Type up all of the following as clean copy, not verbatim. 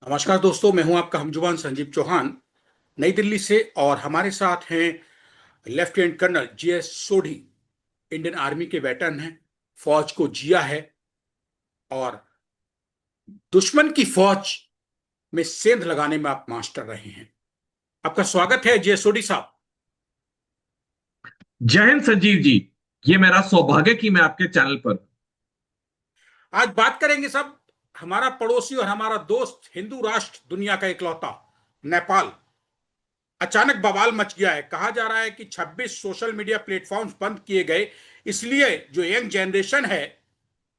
नमस्कार दोस्तों, मैं हूं आपका हमजुबान संजीव चौहान, नई दिल्ली से। और हमारे साथ हैं lieutenant colonel G S Sodhi. Indian army के वेटरन हैं, फौज को जिया है और दुश्मन की फौज में सेंध लगाने में आप मास्टर रहे हैं। आपका स्वागत है जीएस सोढ़ी साहब। जय हिंद संजीव जी। ये मेरा सौभाग्य कि मैं आपके चैनल पर। आज बात करेंगे सब हमारा पड़ोसी और हमारा दोस्त, हिंदू राष्ट्र, दुनिया का इकलौता नेपाल। अचानक बवाल मच गया है। कहा जा रहा है कि 26 सोशल मीडिया प्लेटफॉर्म्स बंद किए गए, इसलिए जो यंग जनरेशन है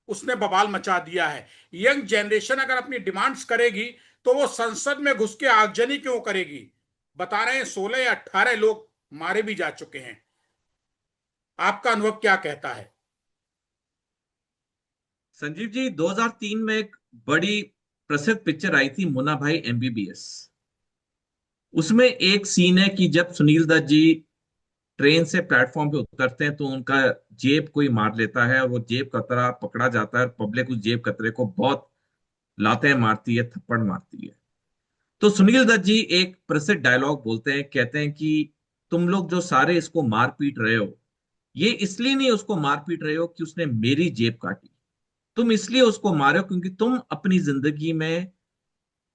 उसने बवाल मचा दिया है। यंग जनरेशन अगर अपनी डिमांड्स करेगी तो वो संसद में घुस के आगजनी क्यों करेगी? बता रहे हैं 16 या 18 लोग मारे भी जा चुके हैं। आपका अनुभव क्या कहता है? संजीव जी, 2003 में एक बड़ी प्रसिद्ध पिक्चर आई थी, मुन्ना भाई एमबीबीएस। उसमें एक सीन है कि जब सुनील दत्त जी ट्रेन से प्लेटफॉर्म पे उतरते हैं तो उनका जेब कोई मार लेता है और वो जेब कतरा पकड़ा जाता है और पब्लिक उस जेब कतरे को बहुत लातें मारती है, थप्पड़ मारती है। तो सुनील दत्त जी एक प्रसिद्ध डायलॉग बोलते हैं, कहते हैं कि तुम लोग जो सारे इसको मार पीट रहे हो, ये इसलिए नहीं उसको मार पीट रहे हो कि उसने मेरी जेब काटी। तुम इसलिए उसको मारे हो क्योंकि तुम अपनी जिंदगी में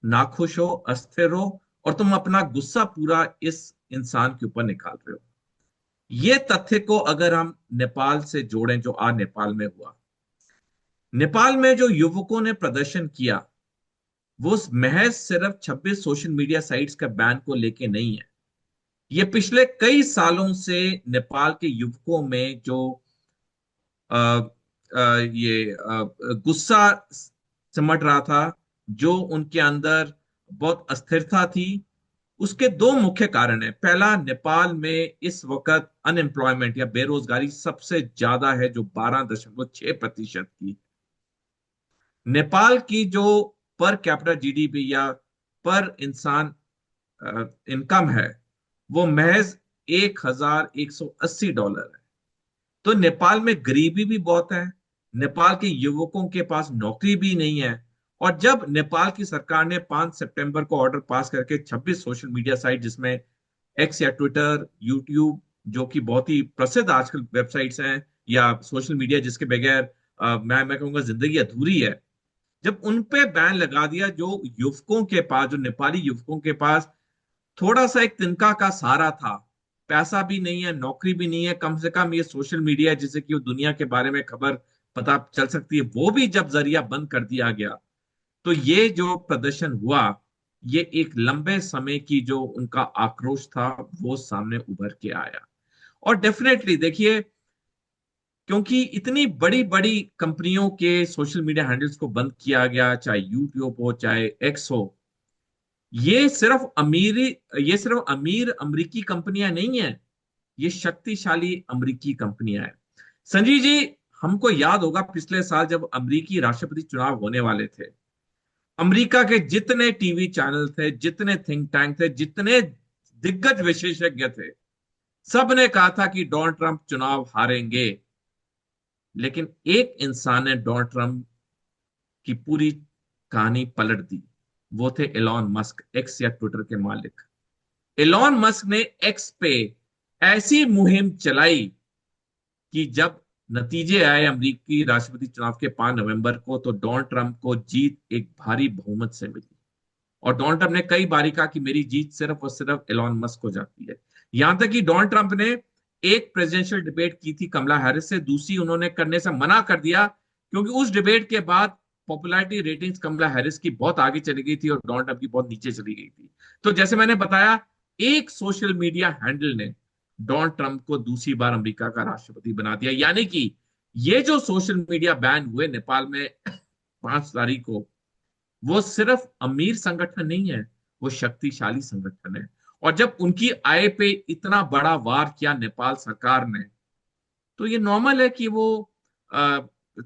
नाखुश हो, अस्थिर हो, और तुम अपना गुस्सा पूरा इस इंसान के ऊपर निकाल रहे हो। ये तथ्य को अगर हम नेपाल से जोड़ें, जो आज नेपाल में हुआ, नेपाल में जो युवकों ने प्रदर्शन किया, वो महज सिर्फ 26 सोशल मीडिया साइट्स का बैन को लेके नहीं है। ये पिछले कई सालों से नेपाल के युवकों में जो अ, गुस्सा सिमट रहा था, जो उनके अंदर बहुत अस्थिरता थी, उसके दो मुख्य कारण है। पहला, नेपाल में इस वक्त अनएम्प्लॉयमेंट या बेरोजगारी सबसे ज्यादा है, जो 12.6% की। नेपाल की जो पर कैपिटा जीडीपी या पर इंसान इनकम है, वो महज $1,180 है। तो नेपाल में गरीबी भी बहुत है, नेपाल के युवकों के पास नौकरी भी नहीं है। और जब नेपाल की सरकार ने 5 सितंबर को ऑर्डर पास करके 26 सोशल मीडिया साइट, जिसमें एक्स या ट्विटर, यूट्यूब, जो कि बहुत ही प्रसिद्ध आजकल वेबसाइट्स हैं, या सोशल मीडिया जिसके बगैर मैं कहूंगा जिंदगी अधूरी है, जब उन पे बैन लगा दिया, जो युवकों के पास, जो नेपाली युवकों के पास थोड़ा सा एक तिनका का सहारा था, पैसा भी नहीं है, नौकरी भी नहीं है, कम से कम ये सोशल मीडिया जिससे कि वो दुनिया के बारे में खबर पता चल सकती है, वो भी जब जरिया बंद कर दिया गया, तो ये जो प्रदर्शन हुआ, ये एक लंबे समय की जो उनका आक्रोश था, वो सामने उभर के आया। और डेफिनेटली देखिए, क्योंकि इतनी बड़ी बड़ी कंपनियों के सोशल मीडिया हैंडल्स को बंद किया गया, चाहे यूट्यूब हो, चाहे एक्स हो, ये सिर्फ अमीरी ये सिर्फ अमीर अमेरिकी कंपनियां नहीं है, ये शक्तिशाली अमेरिकी कंपनियां हैं। संजीव जी, हमको याद होगा पिछले साल जब अमेरिकी राष्ट्रपति चुनाव होने वाले थे, अमेरिका के जितने टीवी चैनल थे, जितने थिंक टैंक थे, जितने दिग्गज विशेषज्ञ थे, सब ने कहा था कि डोनाल्ड ट्रंप चुनाव हारेंगे। लेकिन एक इंसान ने डोनाल्ड ट्रंप की पूरी कहानी पलट दी। वो थे एलॉन मस्क, एक्स या ट्विटर के मालिक। एलॉन मस्क ने एक्स पे ऐसी मुहिम चलाई कि जब नतीजे आए अमेरिकी राष्ट्रपति चुनाव के 5 नवंबर को, तो डोनाल्ड ट्रंप को जीत एक भारी बहुमत से मिली। और डोनाल्ड ट्रंप ने कई बार कहा कि मेरी जीत सिर्फ और सिर्फ एलॉन मस्क को जाती है। यहां तक कि डोनाल्ड ट्रंप ने एक प्रेसिडेंशियल डिबेट की थी कमला हैरिस से, दूसरी उन्होंने करने से मना कर दिया, क्योंकि उस डिबेट के बाद पॉपुलैरिटी रेटिंग्स कमला हैरिस की बहुत आगे चली गई थी और डोनाल्ड ट्रंप की बहुत नीचे चली गई थी। तो जैसे मैंने बताया, एक सोशल मीडिया हैंडल ने डोनाल्ड ट्रंप को दूसरी बार अमेरिका का राष्ट्रपति बना दिया। यानी कि ये जो सोशल मीडिया बैन हुए नेपाल में 5 तारीख को, वो सिर्फ अमीर संगठन नहीं है, वो शक्तिशाली संगठन है। और जब उनकी आय पे इतना बड़ा वार किया नेपाल सरकार ने, तो ये नॉर्मल है कि वो आ,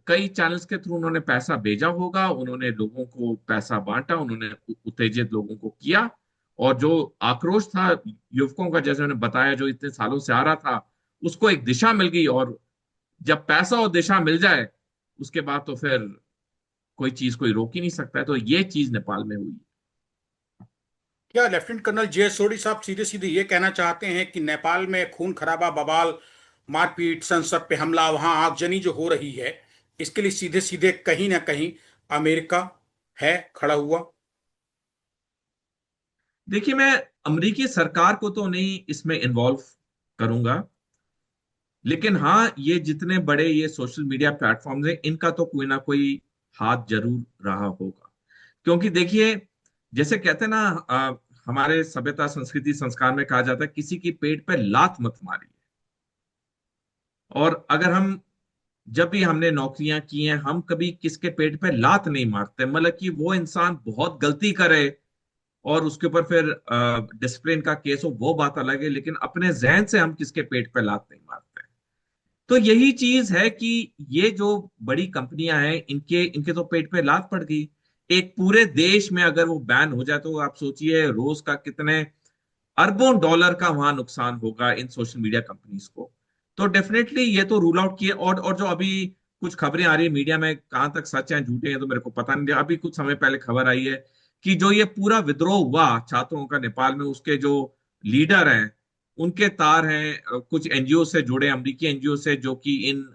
कई चैनल्स के थ्रू उन्होंने पैसा भेजा होगा, उन्होंने लोगों को पैसा बांटा, उन्होंने उत्तेजित लोगों को किया। और जो आक्रोश था युवकों का, जैसे मैंने बताया, जो इतने सालों से आ रहा था, उसको एक दिशा मिल गई। और जब पैसा और दिशा मिल जाए, उसके बाद तो फिर कोई चीज कोई रोक ही नहीं सकता है। तो ये चीज नेपाल में हुई। क्या लेफ्टिनेंट कर्नल जे सोडी साहब सीधे सीधे ये कहना चाहते हैं कि नेपाल में खून खराबा, बवाल, मारपीट, संसद पे हमला, वहां आगजनी जो हो रही है, इसके लिए सीधे सीधे कहीं ना कहीं अमेरिका है खड़ा हुआ? देखिए, मैं अमेरिकी सरकार को तो नहीं इसमें इन्वॉल्व करूंगा, लेकिन हाँ, ये जितने बड़े ये सोशल मीडिया प्लेटफॉर्म्स हैं, इनका तो कोई ना कोई हाथ जरूर रहा होगा। क्योंकि देखिए, जैसे कहते हैं ना, हमारे सभ्यता संस्कृति संस्कार में कहा जाता है, किसी की पेट पे लात मत मारिए। और अगर हम, जब भी हमने नौकरियां की हैं, हम कभी किसके पेट पे लात नहीं मारते। मतलब कि वो इंसान बहुत गलती करे और उसके ऊपर फिर डिसिप्लिन का केस हो, वो बात अलग है, लेकिन अपने जहन से हम किसके पेट पे लात नहीं मारते। तो यही चीज है कि ये जो बड़ी कंपनियां हैं, इनके इनके तो पेट पे लात पड़ गई। एक पूरे देश में अगर वो बैन हो जाए, तो आप सोचिए रोज का कितने अरबों डॉलर का वहां नुकसान होगा इन सोशल मीडिया कंपनीज को। तो डेफिनेटली ये तो रूल आउट किए। और जो अभी कुछ खबरें आ रही है मीडिया में, कहां तक सच है झूठे हैं तो मेरे को पता नहीं। अभी कुछ समय पहले खबर आई है कि जो ये पूरा विद्रोह हुआ छात्रों का नेपाल में, उसके जो लीडर हैं, उनके तार हैं कुछ एनजीओ से जुड़े, अमेरिकी एनजीओ से, जो कि इन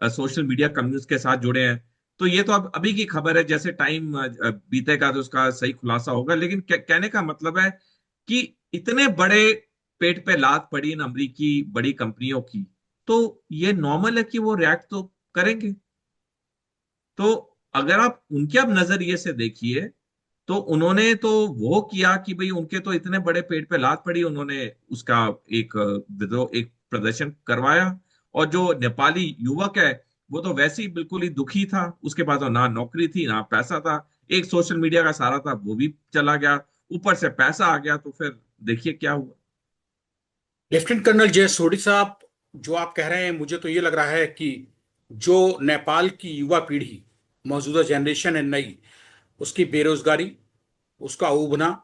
सोशल मीडिया कंपनीज के साथ जुड़े हैं। तो ये तो अब अभी की खबर है, जैसे टाइम बीतेगा तो उसका सही खुलासा होगा। लेकिन कहने का मतलब है कि इतने बड़े पेट पे लात पड़ी इन अमेरिकी बड़ी कंपनियों की, तो ये नॉर्मल है कि वो रिएक्ट तो करेंगे। तो अगर आप उनके अब नजरिए से देखिए, तो उन्होंने तो वो किया कि भाई उनके तो इतने बड़े पेट पे लात पड़ी, उन्होंने उसका एक विद्रोह, एक प्रदर्शन करवाया। और जो नेपाली युवक है, वो तो वैसे ही बिल्कुल ही दुखी था, उसके पास तो ना नौकरी थी ना पैसा था, एक सोशल मीडिया का सहारा था वो भी चला गया, ऊपर से पैसा आ गया, तो फिर देखिए क्या हुआ। लेफ्टिनेंट कर्नल जय सोडी साहब, जो आप कह रहे हैं, मुझे तो ये लग रहा है कि जो नेपाल की युवा पीढ़ी, मौजूदा जनरेशन है नई, उसकी बेरोजगारी, उसका उबना,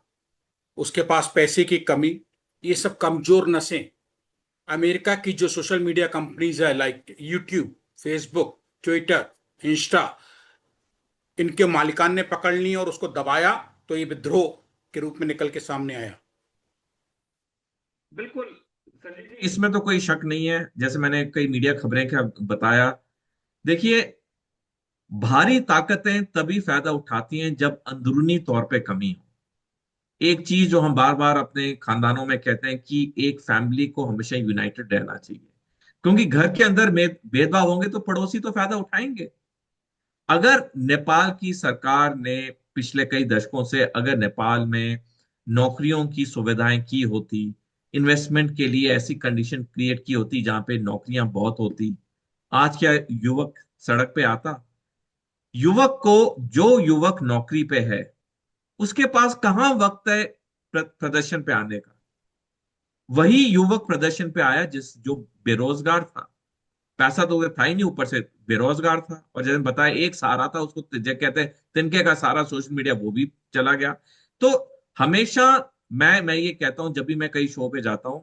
उसके पास पैसे की कमी, ये सब कमजोर नसें अमेरिका की जो सोशल मीडिया कंपनीज है, like YouTube, Facebook, Twitter, Insta, इनके मालिकान ने पकड़ ली और उसको दबाया, तो ये विद्रोह के रूप में निकल के सामने आया। बिल्कुल संजय जी, इसमें तो कोई शक नहीं है। जैसे मैंने कई मीडिया खबरें का बताया, देखिए, भारी ताकतें तभी फायदा उठाती हैं जब अंदरूनी तौर पे कमी हो। एक चीज जो हम बार बार अपने खानदानों में कहते हैं कि एक फैमिली को हमेशा यूनाइटेड रहना चाहिए, क्योंकि घर के अंदर में भेदभाव होंगे तो पड़ोसी तो फायदा उठाएंगे। अगर नेपाल की सरकार ने पिछले कई दशकों से अगर नेपाल में नौकरियों की सुविधाएं की होती, इन्वेस्टमेंट के लिए ऐसी कंडीशन क्रिएट की होती जहां पे नौकरियां बहुत होती, आज क्या युवक सड़क पे आता? युवक को, जो युवक नौकरी पे है, उसके पास कहाँ वक्त है प्रदर्शन पे आने का? वही युवक प्रदर्शन पे आया जिस जो बेरोजगार था। पैसा तो उसे था ही नहीं, ऊपर से बेरोजगार था, और जैसे बताया एक सहारा था उसको, जो कहते हैं तिनके का सहारा सोशल मीडिया, वो भी चला गया। तो हमेशा मैं ये कहता हूं, जब भी मैं कई शो पे जाता हूं,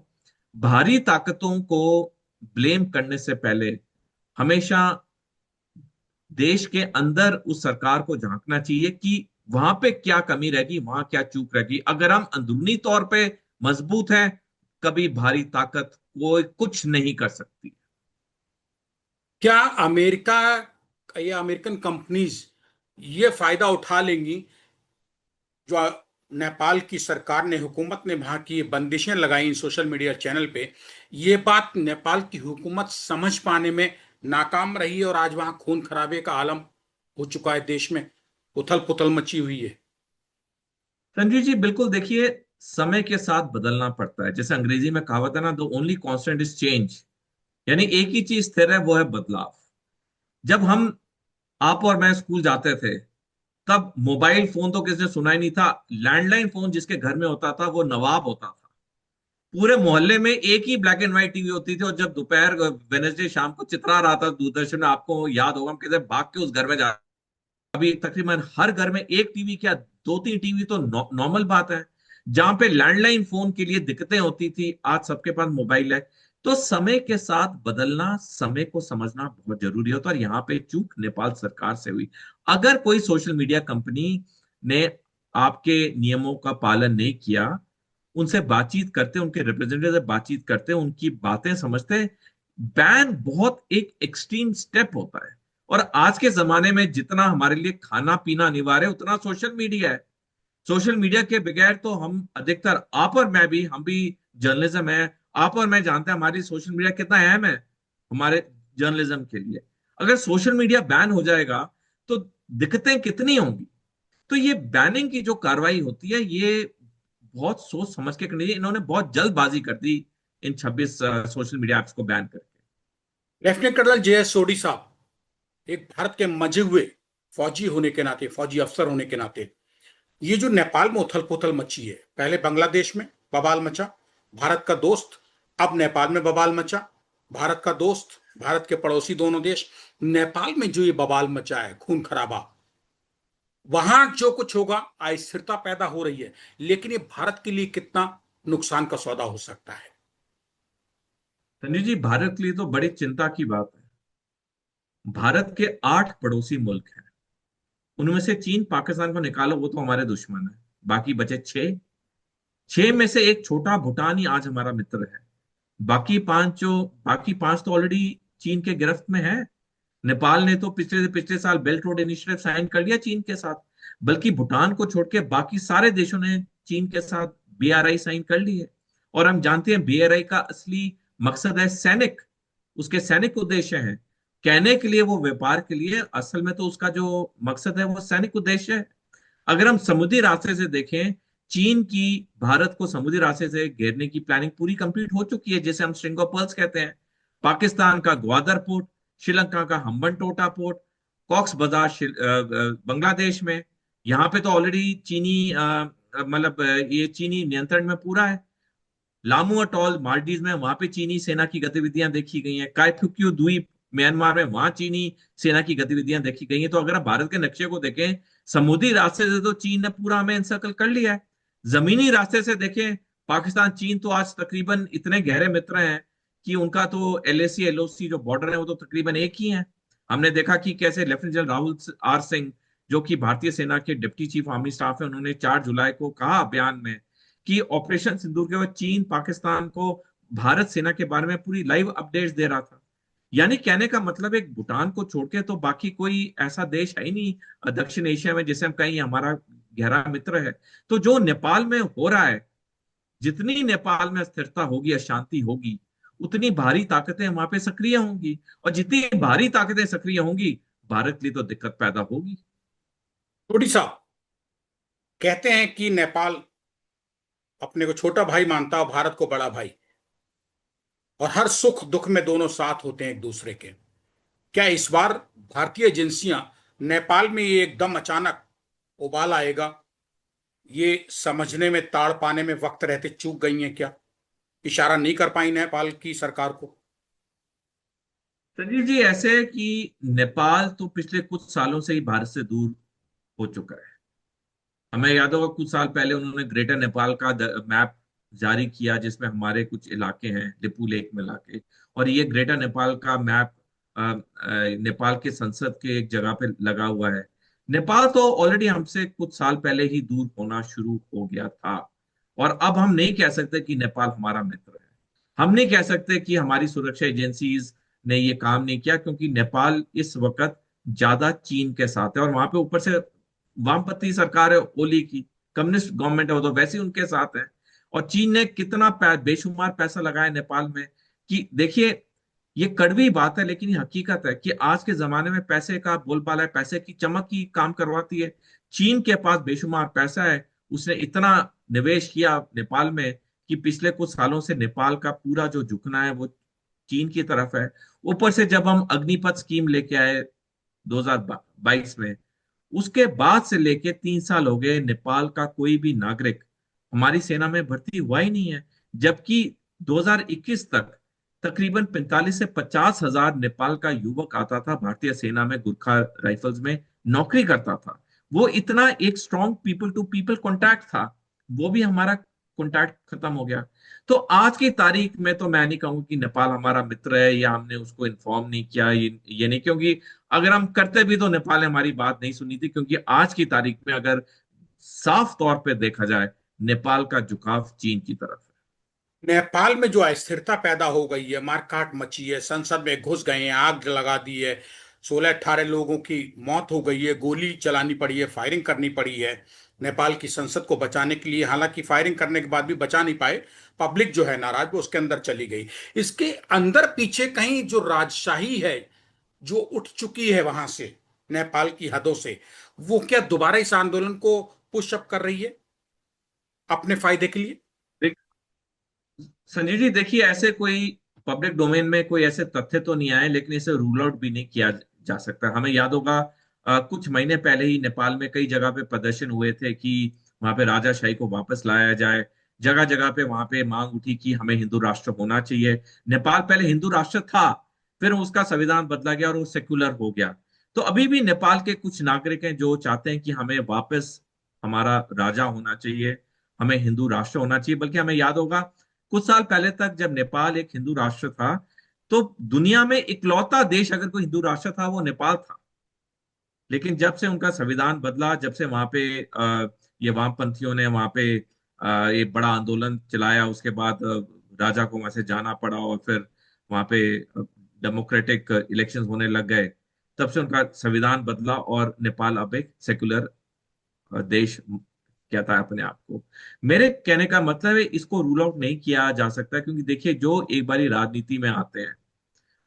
भारी ताकतों को ब्लेम करने से पहले हमेशा देश के अंदर उस सरकार को झांकना चाहिए कि वहां पे क्या कमी रहेगी, वहां क्या चूक रहेगी। अगर हम अंदरूनी तौर पे मजबूत हैं, कभी भारी ताकत कोई कुछ नहीं कर सकती। क्या अमेरिका या अमेरिकन कंपनीज ये फायदा उठा लेंगी, जो नेपाल की सरकार ने, हुकूमत ने वहां की बंदिशें लगाई सोशल मीडिया चैनल पे? ये बात नेपाल की हुकूमत समझ पाने में नाकाम रही है और आज वहां खून खराबे का आलम हो चुका है, देश में उथल पुथल मची हुई है। संजीव जी, बिल्कुल देखिए, समय के साथ बदलना पड़ता है। जैसे अंग्रेजी में कहावत है ना, the only constant is change. यानी एक ही चीज स्थिर है, वो है बदलाव। जब हम, आप और मैं स्कूल जाते थे, तब मोबाइल फोन तो किसने सुना ही नहीं था। लैंडलाइन फोन जिसके घर में होता था वो नवाब होता था। पूरे मोहल्ले में एक ही ब्लैक एंड व्हाइट टीवी होती थी, और जब दोपहर वेनसडे शाम को चित्रा रहा था दूरदर्शन में, आपको याद होगा, हम कैसे भाग के उस घर में जा। अभी तकरीबन हर घर में एक टीवी, क्या दो तीन टीवी तो नॉर्मल बात है। जहां पे लैंडलाइन फोन के लिए दिक्कतें होती थी, आज सबके पास मोबाइल है। तो समय के साथ बदलना, समय को समझना बहुत जरूरी होता है, और यहाँ पे चूक नेपाल सरकार से हुई। अगर कोई सोशल मीडिया कंपनी ने आपके नियमों का पालन नहीं किया, उनसे बातचीत करते, उनके रिप्रेजेंटेटिव से बातचीत करते, उनकी बातें समझते। बैन बहुत एक एक्सट्रीम स्टेप होता है। और आज के जमाने में जितना हमारे लिए खाना पीना अनिवार्य है, उतना सोशल मीडिया है। सोशल मीडिया के बगैर तो हम अधिकतर, आप और मैं भी, हम भी जर्नलिज्म है, आप और मैं जानते हैं हमारी सोशल मीडिया कितना अहम है हमारे जर्नलिज्म के लिए। अगर सोशल मीडिया बैन हो जाएगा तो दिक्कतें कितनी होंगी। तो ये बैनिंग की जो कार्रवाई होती है, ये बहुत सोच समझ के करनी चाहिए। इन्होंने बहुत जल्दबाजी कर दी इन 26 सोशल मीडिया ऐप्स को बैन करके। लेफ्टिनेंट कर्नल जे एस सोडी साहब, एक भारत के मंझे हुए फौजी होने के नाते, फौजी अफसर होने के नाते, ये जो नेपाल में उथल पुथल मची है, पहले बांग्लादेश में बवाल मचा, भारत का दोस्त, अब नेपाल में बवाल मचा, भारत का दोस्त, भारत के पड़ोसी दोनों देश, नेपाल में जो ये बवाल मचा है, खून खराबा, वहां जो कुछ होगा, अस्थिरता पैदा हो रही है, लेकिन ये भारत के लिए कितना नुकसान का सौदा हो सकता है। संजय जी, भारत के लिए तो बड़ी चिंता की बात है। भारत के 8 पड़ोसी मुल्क हैं। उनमें से चीन पाकिस्तान को निकालो, वो तो हमारे दुश्मन है। बाकी बचे 6। 6 में से एक छोटा भूटान ही आज हमारा मित्र है। बाकी पांच तो ऑलरेडी चीन के गिरफ्त में है। नेपाल ने तो पिछले से पिछले साल बेल्ट रोड इनिशिएटिव साइन कर लिया चीन के साथ। बल्कि भूटान को छोड़ के बाकी सारे देशों ने चीन के साथ बीआरआई साइन कर ली है। और हम जानते हैं बीआरआई का असली मकसद है सैनिक, उसके सैनिक उद्देश्य हैं। कहने के लिए वो व्यापार के लिए, असल में तो उसका जो मकसद है वो सैनिक उद्देश्य है। अगर हम समुद्री रास्ते से देखें, चीन की भारत को समुद्री रास्ते से घेरने की प्लानिंग पूरी कंप्लीट हो चुकी है, जिसे हम स्ट्रिंग ऑफ पर्ल्स कहते हैं। पाकिस्तान का ग्वादर पोर्ट, श्रीलंका का हम्बनटोटा पोर्ट, कॉक्स बाजार बांग्लादेश में, यहाँ पे तो ऑलरेडी चीनी ये चीनी नियंत्रण में पूरा है। लामू अटॉल मालदीव में, वहां पे चीनी सेना की गतिविधियां देखी गई हैं। काइफुक्यू द्वीप म्यांमार में, वहां चीनी सेना की गतिविधियां देखी गई हैं। तो अगर आप भारत के नक्शे को देखें, समुद्री रास्ते से तो चीन ने पूरा हमें एनसर्कल कर लिया है। जमीनी रास्ते से देखें, पाकिस्तान चीन तो आज तकरीबन इतने गहरे मित्र हैं कि उनका तो एलएसी एलओसी जो बॉर्डर है वो तो तकरीबन एक ही है। हमने देखा कि कैसे lieutenant general Rahul R Singh, जो कि भारतीय सेना के डिप्टी चीफ आर्मी स्टाफ है, उन्होंने 4 जुलाई को कहा बयान में कि ऑपरेशन सिंदूर के बाद चीन पाकिस्तान को भारत सेना के बारे में पूरी लाइव अपडेट्स दे रहा था। यानी कहने का मतलब, एक भूटान को छोड़ के तो बाकी कोई ऐसा देश है ही नहीं दक्षिण एशिया में जिसे हम कहीं हमारा गहरा मित्र है। तो जो नेपाल में हो रहा है, जितनी नेपाल में अस्थिरता होगी, अशांति होगी, उतनी भारी ताकतें वहां पे सक्रिय होंगी। और जितनी भारी ताकतें सक्रिय होंगी, भारत के लिए तो दिक्कत पैदा होगी। थोड़ी सा कहते हैं कि नेपाल अपने को छोटा भाई मानता है और भारत को बड़ा भाई, और हर सुख दुख में दोनों साथ होते हैं एक दूसरे के। क्या इस बार भारतीय एजेंसियां, नेपाल में ये एकदम अचानक उबाल आएगा, ये समझने में, ताड़ पाने में वक्त रहते चूक गई हैं क्या? इशारा नहीं कर पाई नेपाल की सरकार को? संजीव जी, ऐसे है कि नेपाल तो पिछले कुछ सालों से ही भारत से दूर हो चुका है। हमें याद होगा कुछ साल पहले उन्होंने ग्रेटर नेपाल का मैप जारी किया, जिसमें हमारे कुछ इलाके हैं लिपू लेक में लाके। और ये ग्रेटर नेपाल का मैप नेपाल के संसद के एक जगह पे लगा हुआ है। नेपाल तो ऑलरेडी हमसे कुछ साल पहले ही दूर होना शुरू हो गया था। और अब हम नहीं कह सकते कि नेपाल हमारा मित्र है। हम नहीं कह सकते कि हमारी सुरक्षा एजेंसीज ने ये काम नहीं किया, क्योंकि नेपाल इस वक्त ज्यादा चीन के साथ है। और वहां पे ऊपर से वामपंथी सरकार है ओली की, कम्युनिस्ट गवर्नमेंट है वो, तो वैसे ही उनके साथ है। और चीन ने कितना बेशुमार पैसा लगाया नेपाल में। कि देखिए, ये कड़वी बात है लेकिन ये हकीकत है कि आज के जमाने में पैसे का बोलबाला है, पैसे की चमक ही काम करवाती है। चीन के पास बेशुमार पैसा है। उसने इतना निवेश किया नेपाल में कि पिछले कुछ सालों से नेपाल का पूरा जो झुकना है वो चीन की तरफ है। ऊपर से जब हम अग्निपथ स्कीम लेके आए 2022 में, उसके बाद से लेके 3 साल हो गए, नेपाल का कोई भी नागरिक हमारी सेना में भर्ती हुआ ही नहीं है। जबकि 2021 तक तकरीबन 45 से 50 हजार नेपाल का युवक आता था भारतीय सेना में, गुरखा राइफल्स में नौकरी करता था। वो इतना एक strong people to people contact था, वो भी हमारा कांटेक्ट खत्म हो गया। तो आज की तारीख में तो मैं नहीं कहूंगा कि नेपाल हमारा मित्र है या हमने उसको इन्फॉर्म नहीं किया, ये नहीं। क्योंकि अगर हम करते भी तो नेपाल ने हमारी बात नहीं सुनी थी। क्योंकि आज की तारीख में अगर साफ तौर पे देखा जाए नेपाल का झुकाव चीन की तरफ है। नेपाल में जो अस्थिरता पैदा हो गई है, मारकाट मची है, संसद में घुस गए हैं, आग लगा दी है, 16-18 लोगों की मौत हो गई है, गोली चलानी पड़ी है, फायरिंग करनी पड़ी है नेपाल की संसद को बचाने के लिए। हालांकि फायरिंग करने के बाद भी बचा नहीं पाए, पब्लिक जो है नाराज, वो उसके अंदर चली गई। इसके अंदर पीछे कहीं जो राजशाही है जो उठ चुकी है वहां से, नेपाल की हदों से, वो क्या दोबारा इस आंदोलन को पुशअप कर रही है अपने फायदे के लिए? देख संजय जी, देखिए, ऐसे कोई पब्लिक डोमेन में कोई ऐसे तथ्य तो नहीं आए, लेकिन इसे रूल आउट भी नहीं किया जा सकता। हमें याद होगा कुछ महीने पहले ही नेपाल में कई जगह पे प्रदर्शन हुए थे कि वहां पे राजाशाही को वापस लाया जाए। जगह जगह पे वहां पे मांग उठी कि हमें हिंदू राष्ट्र होना चाहिए। नेपाल पहले हिंदू राष्ट्र था, फिर उसका संविधान बदला गया और वो सेक्युलर हो गया। तो अभी भी नेपाल के कुछ नागरिक हैं जो चाहते हैं कि हमें वापस हमारा राजा होना चाहिए, हमें हिंदू राष्ट्र होना चाहिए। बल्कि हमें याद होगा कुछ साल पहले तक जब नेपाल एक हिंदू राष्ट्र था, तो दुनिया में इकलौता देश अगर कोई हिंदू राष्ट्र था वो नेपाल था। लेकिन जब से उनका संविधान बदला, जब से वहां पे ये वामपंथियों ने वहां पे ये बड़ा आंदोलन चलाया, उसके बाद राजा को वहां से जाना पड़ा और फिर वहां पे डेमोक्रेटिक इलेक्शंस होने लग गए, तब से उनका संविधान बदला और नेपाल अब एक सेक्युलर देश कहता है अपने आप को। मेरे कहने का मतलब है इसको रूल आउट नहीं किया जा सकता, क्योंकि देखिए, जो एक बारी राजनीति में आते हैं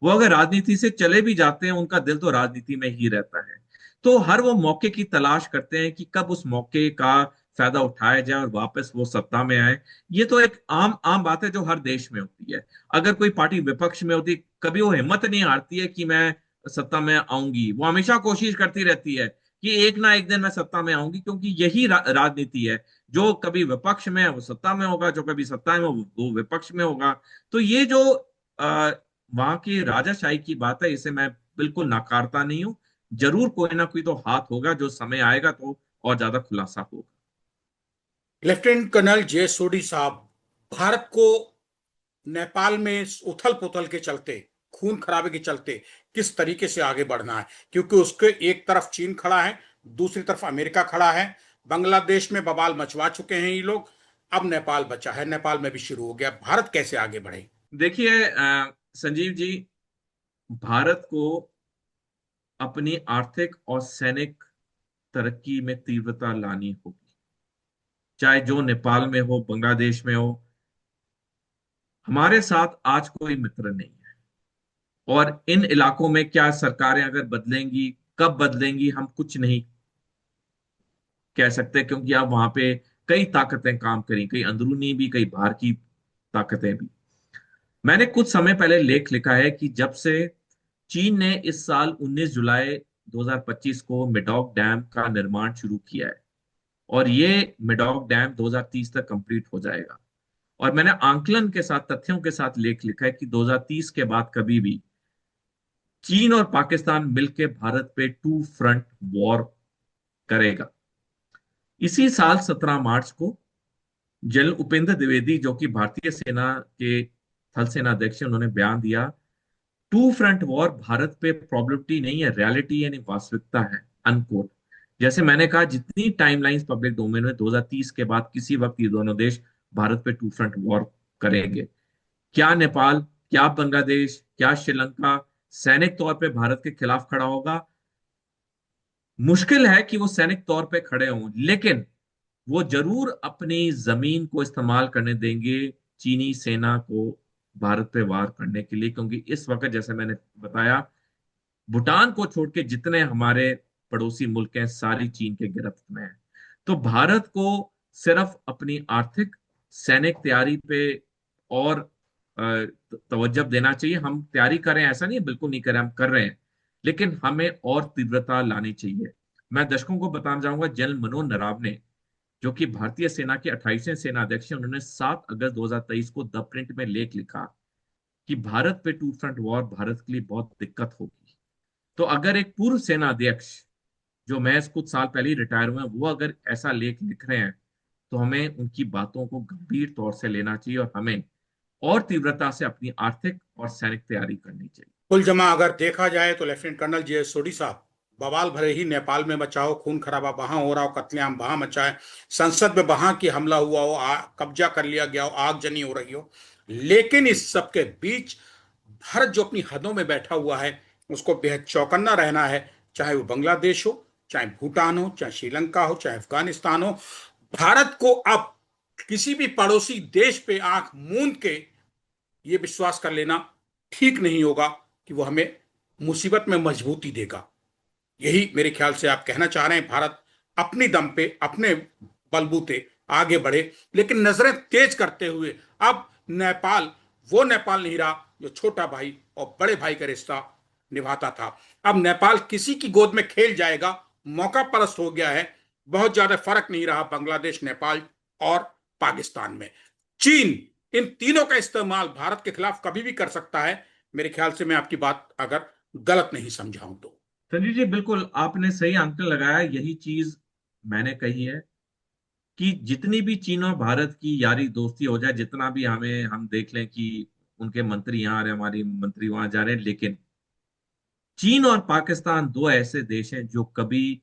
वो अगर राजनीति से चले भी जाते हैं, उनका दिल तो राजनीति में ही रहता है। तो हर वो मौके की तलाश करते हैं कि कब उस मौके का फायदा उठाया जाए और वापस वो सत्ता में आए। ये तो एक आम आम बात है जो हर देश में होती है। अगर कोई पार्टी विपक्ष में होती, कभी वो हिम्मत नहीं हारती है कि मैं सत्ता में आऊंगी। वो हमेशा कोशिश करती रहती है कि एक ना एक दिन मैं सत्ता में आऊंगी, क्योंकि यही राजनीति है। जो कभी विपक्ष में है वो सत्ता में होगा, जो कभी सत्ता में वो विपक्ष में होगा। तो ये जो वहां की राजाशाही की बात है, इसे मैं बिल्कुल नकारता नहीं हूं। जरूर कोई ना कोई तो हाथ होगा, जो समय आएगा तो और ज्यादा खुलासा होगा। लेफ्टिनेंट कर्नल जे सोडी साहब, भारत को नेपाल में उथल पुथल के चलते, खून खराबे के चलते किस तरीके से आगे बढ़ना है? क्योंकि उसके एक तरफ चीन खड़ा है, दूसरी तरफ अमेरिका खड़ा है, बांग्लादेश में बवाल मचवा चुके हैं ये लोग, अब नेपाल बचा है, नेपाल में भी शुरू हो गया। भारत कैसे आगे बढ़े? देखिए संजीव जी, भारत को अपनी आर्थिक और सैनिक तरक्की में तीव्रता लानी होगी। चाहे जो नेपाल में हो, बांग्लादेश में हो, हमारे साथ आज कोई मित्र नहीं है। और इन इलाकों में क्या सरकारें अगर बदलेंगी, कब बदलेंगी, हम कुछ नहीं कह सकते, क्योंकि अब वहां पे कई ताकतें काम करी, कई अंदरूनी भी, कई बाहर की ताकतें भी। मैंने कुछ समय पहले लेख लिखा है कि जब से चीन ने इस साल 19 जुलाई 2025 को मेडॉक डैम का निर्माण शुरू किया है, और ये मेडॉक डैम 2030 तक कंप्लीट हो जाएगा। और मैंने आंकलन के साथ, तथ्यों के साथ लेख लिखा है कि 2030 के बाद कभी भी चीन और पाकिस्तान मिलकर भारत पे टू फ्रंट वॉर करेगा। इसी साल 17 मार्च को जनरल उपेंद्र द्विवेदी, जो कि भारतीय सेना के थल सेना अध्यक्ष हैं, उन्होंने बयान दिया, टू फ्रंट वॉर भारत पे प्रॉबिलिटी नहीं है, रियलिटी यानी वास्तविकता है, अनकोट। जैसे मैंने कहा, जितनी टाइमलाइंस पब्लिक डोमेन में, 2030 के बाद किसी वक्त ये दोनों देश भारत पे टू फ्रंट वॉर करेंगे। क्या नेपाल, क्या बांग्लादेश, क्या श्रीलंका सैनिक तौर पे भारत के खिलाफ खड़ा होगा? मुश्किल है कि वो सैनिक तौर पे खड़े हों, लेकिन वो जरूर अपनी जमीन को इस्तेमाल करने देंगे चीनी सेना को भारत पे वार करने के लिए। क्योंकि इस वक्त, जैसे मैंने बताया, भूटान को छोड़ के जितने हमारे पड़ोसी मुल्क हैं, सारी चीन के गिरफ्त में है। तो भारत को सिर्फ अपनी आर्थिक सैनिक तैयारी पे और तवज्जो देना चाहिए। हम तैयारी करें ऐसा नहीं है, बिल्कुल नहीं करें, हम कर रहे हैं, लेकिन हमें और तीव्रता लानी चाहिए। मैं दर्शकों को बताना चाहूंगा, जनरल मनोज नरावने, जो कि भारतीय सेना के 28वें सेना अध्यक्ष हैं, उन्होंने 7 अगस्त 2023 को द प्रिंट में लेख लिखा कि भारत पे टू फ्रंट वॉर भारत के लिए बहुत दिक्कत होगी। तो अगर एक पूर्व सेना अध्यक्ष, जो मैं कुछ साल पहले ही रिटायर हुए हैं, वो अगर ऐसा लेख लिख रहे हैं, तो हमें उनकी बातों को गंभीर तौर से लेना चाहिए और हमें और तीव्रता से अपनी आर्थिक और सैनिक तैयारी करनी चाहिए। कुल जमा अगर देखा जाए तो लेफ्टिनेंट कर्नल जे सोडी साहब, बवाल भले ही नेपाल में मचा हो, खून खराबा वहां हो रहा हो, कत्लेआम वहां मचा है, संसद में वहां की हमला हुआ हो, कब्जा कर लिया गया हो, आगजनी हो रही हो, लेकिन इस सब के बीच भारत जो अपनी हदों में बैठा हुआ है, उसको बेहद चौकन्ना रहना है। चाहे वो बांग्लादेश हो, चाहे भूटान हो, चाहे श्रीलंका हो, चाहे अफगानिस्तान हो, भारत को अब किसी भी पड़ोसी देश पे आंख मूंद के ये विश्वास कर लेना ठीक नहीं होगा कि वो हमें मुसीबत में मजबूती देगा। यही मेरे ख्याल से आप कहना चाह रहे हैं। भारत अपनी दम पे, अपने बलबूते आगे बढ़े, लेकिन नजरें तेज करते हुए। अब नेपाल वो नेपाल नहीं रहा जो छोटा भाई और बड़े भाई का रिश्ता निभाता था। अब नेपाल किसी की गोद में खेल जाएगा, मौका परस्त हो गया है। बहुत ज्यादा फर्क नहीं रहा बांग्लादेश, नेपाल और पाकिस्तान में। चीन इन तीनों का इस्तेमाल भारत के खिलाफ कभी भी कर सकता है, मेरे ख्याल से, मैं आपकी बात अगर गलत नहीं समझाऊं तो। संजीव जी, बिल्कुल आपने सही आंकड़े लगाया। यही चीज मैंने कही है कि जितनी भी चीन और भारत की यारी दोस्ती हो जाए, जितना भी हमें हम देख लें कि उनके मंत्री यहाँ आ रहे हैं, हमारी मंत्री वहां जा रहे हैं, लेकिन चीन और पाकिस्तान दो ऐसे देश हैं जो कभी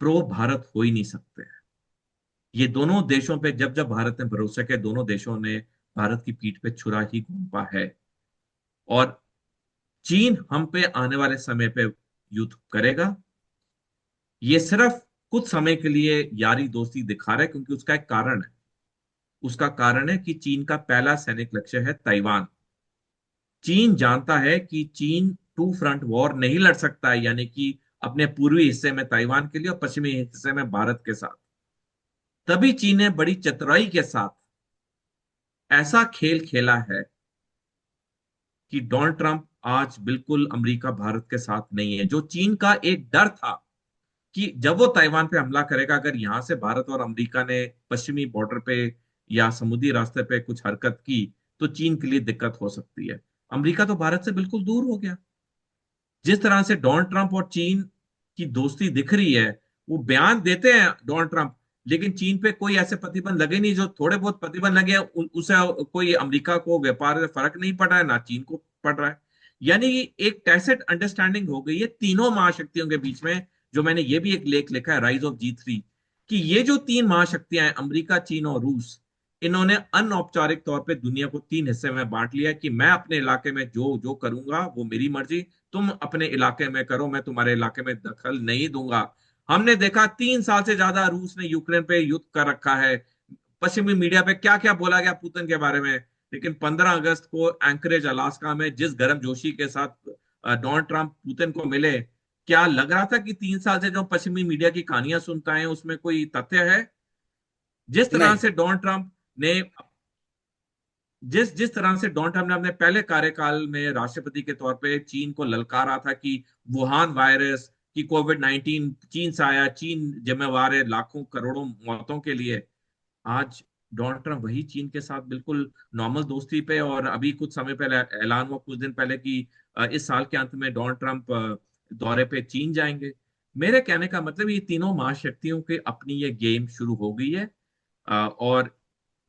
प्रो भारत हो ही नहीं सकते हैं। ये दोनों देशों पे जब जब भारत ने भरोसा किया, दोनों देशों ने भारत की पीठ पे छुरा ही घोंपा है। और चीन हम पे आने वाले समय पे युद्ध करेगा। ये सिर्फ कुछ समय के लिए यारी दोस्ती दिखा रहा है, क्योंकि उसका एक कारण है। उसका कारण है कि चीन का पहला सैनिक लक्ष्य है ताइवान। चीन जानता है कि चीन टू फ्रंट वॉर नहीं लड़ सकता है, यानी कि अपने पूर्वी हिस्से में ताइवान के लिए और पश्चिमी हिस्से में भारत के साथ। तभी चीन ने बड़ी चतुराई के साथ ऐसा खेल खेला है कि डोनाल्ड ट्रंप आज बिल्कुल अमेरिका भारत के साथ नहीं है। जो चीन का एक डर था कि जब वो ताइवान पे हमला करेगा, अगर यहां से भारत और अमेरिका ने पश्चिमी बॉर्डर पे या समुद्री रास्ते पे कुछ हरकत की, तो चीन के लिए दिक्कत हो सकती है। अमेरिका तो भारत से बिल्कुल दूर हो गया। जिस तरह से डोनाल्ड ट्रंप और चीन की दोस्ती दिख रही है, वो बयान देते हैं डोनाल्ड ट्रंप, लेकिन चीन पे कोई ऐसे प्रतिबंध लगे नहीं। जो थोड़े बहुत प्रतिबंध लगे हैं, उसे कोई अमेरिका को व्यापार में फर्क नहीं पड़ रहा है, ना चीन को पड़ रहा है। यानी कि एक टैसिट अंडरस्टैंडिंग हो गई है तीनों महाशक्तियों के बीच में। जो मैंने ये भी एक लेख लिखा है, राइज ऑफ G3, कि ये जो तीन महाशक्तियां हैं, अमेरिका, चीन और रूस, इन्होंने अनौपचारिक तौर पे दुनिया को तीन हिस्से में बांट लिया कि मैं अपने इलाके में जो जो करूंगा वो मेरी मर्जी, तुम अपने इलाके में करो, मैं तुम्हारे इलाके में दखल नहीं दूंगा। हमने देखा 3 साल से ज्यादा रूस ने यूक्रेन पे युद्ध कर रखा है। पश्चिमी मीडिया पे क्या क्या बोला गया पुतिन के बारे में, लेकिन 15 अगस्त को एंकरेज अलास्का में जिस गर्मजोशी के साथ डोनाल्ड ट्रंप पुतिन को मिले, क्या लग रहा था कि 3 साल से जो पश्चिमी मीडिया की कहानियां सुनता है उसमें कोई तथ्य है? जिस तरह नहीं। से डोनाल्ड ट्रंप ने जिस तरह से डोनाल्ड ट्रंप ने अपने पहले कार्यकाल में राष्ट्रपति के तौर पे चीन को ललकारा था कि वुहान वायरस की कोविड-19 चीन से आया, चीन जिम्मेवार है लाखों करोड़ों मौतों के लिए, आज डोनाल्ड ट्रंप वही चीन के साथ बिल्कुल नॉर्मल दोस्ती पे। और अभी कुछ समय पहले ऐलान हुआ, कुछ दिन पहले, कि इस साल के अंत में डोनाल्ड ट्रंप दौरे पे चीन जाएंगे। मेरे कहने का मतलब, ये तीनों महाशक्तियों के अपनी ये गेम शुरू हो गई है। और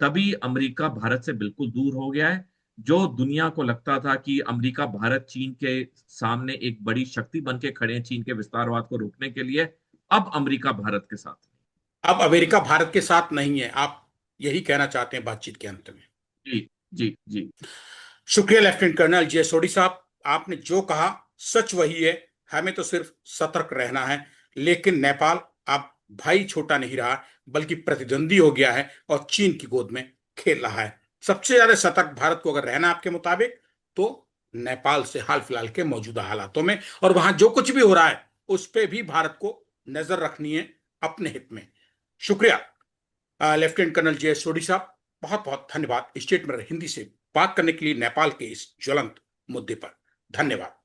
तभी अमेरिका भारत से बिल्कुल दूर हो गया है। जो दुनिया को लगता था कि अमेरिका भारत चीन के सामने एक बड़ी शक्ति बन के खड़े हैं चीन के विस्तारवाद को रोकने के लिए, अब अमेरिका भारत के साथ। अब अमेरिका भारत के साथ नहीं है, आप यही कहना चाहते हैं बातचीत के अंत में? जी जी जी। शुक्रिया लेफ्टिनेंट कर्नल जयसोडी साहब, आपने जो कहा सच वही है। हमें तो सिर्फ सतर्क रहना है। लेकिन नेपाल अब भाई छोटा नहीं रहा, बल्कि प्रतिद्वंदी हो गया है और चीन की गोद में खेल रहा है। सबसे ज्यादा सतर्क भारत को अगर रहना आपके मुताबिक, तो नेपाल से हाल फिलहाल के मौजूदा हालातों में, और वहां जो कुछ भी हो रहा है उस पर भी भारत को नजर रखनी है अपने हित में। शुक्रिया लेफ्टिनेंट कर्नल जयसोडी साहब, बहुत बहुत धन्यवाद स्टेट में हिंदी से बात करने के लिए नेपाल के इस ज्वलंत मुद्दे पर। धन्यवाद।